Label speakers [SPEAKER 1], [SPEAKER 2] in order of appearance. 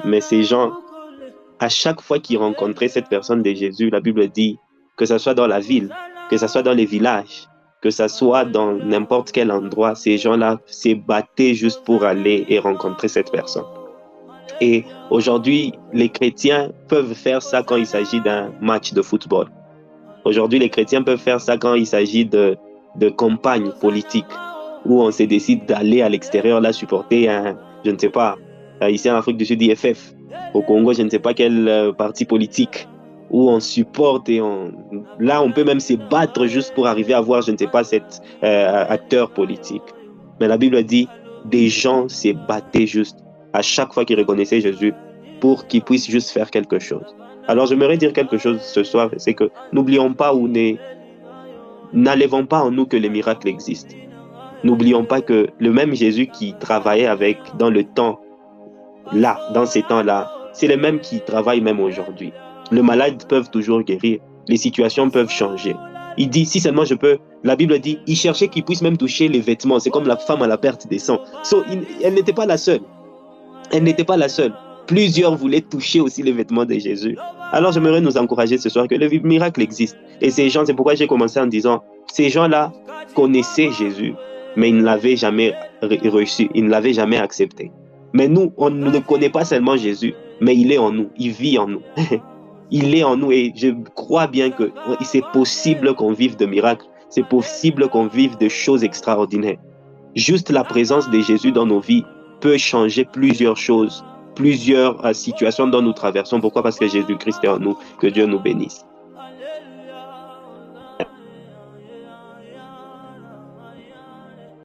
[SPEAKER 1] Mais ces gens, à chaque fois qu'ils rencontraient cette personne de Jésus, la Bible dit que ce soit dans la ville, que ce soit dans les villages, que ce soit dans n'importe quel endroit, ces gens-là se battaient juste pour aller et rencontrer cette personne. Et aujourd'hui, les chrétiens peuvent faire ça quand il s'agit d'un match de football. Aujourd'hui, les chrétiens peuvent faire ça quand il s'agit de campagnes politiques, où on se décide d'aller à l'extérieur, là, supporter un, je ne sais pas, ici en Afrique du Sud, IFF, au Congo, je ne sais pas quel parti politique, où on supporte et là, on peut même se battre juste pour arriver à voir, je ne sais pas, cet acteur politique. Mais la Bible dit, des gens se battaient juste à chaque fois qu'ils reconnaissaient Jésus pour qu'ils puissent juste faire quelque chose. Alors, j'aimerais dire quelque chose ce soir, c'est que n'oublions pas ou n'enlevons pas en nous que les miracles existent. N'oublions pas que le même Jésus qui travaillait dans le temps, là, dans ces temps-là, c'est le même qui travaille même aujourd'hui. Les malades peuvent toujours guérir, les situations peuvent changer. Il dit, si seulement je peux, la Bible dit, il cherchait qu'il puisse même toucher les vêtements. C'est comme la femme à la perte des sangs. Elle n'était pas la seule. Elle n'était pas la seule. Plusieurs voulaient toucher aussi les vêtements de Jésus. Alors j'aimerais nous encourager ce soir que le miracle existe. Et ces gens, c'est pourquoi j'ai commencé en disant, ces gens-là connaissaient Jésus, mais ils ne l'avaient jamais reçu, ils ne l'avaient jamais accepté. Mais nous, on ne connaît pas seulement Jésus, mais il est en nous, il vit en nous. Il est en nous et je crois bien que c'est possible qu'on vive de miracles, c'est possible qu'on vive de choses extraordinaires. Juste la présence de Jésus dans nos vies peut changer plusieurs choses, plusieurs situations dont nous traversons. Pourquoi? Parce que Jésus-Christ est en nous. Que Dieu nous bénisse.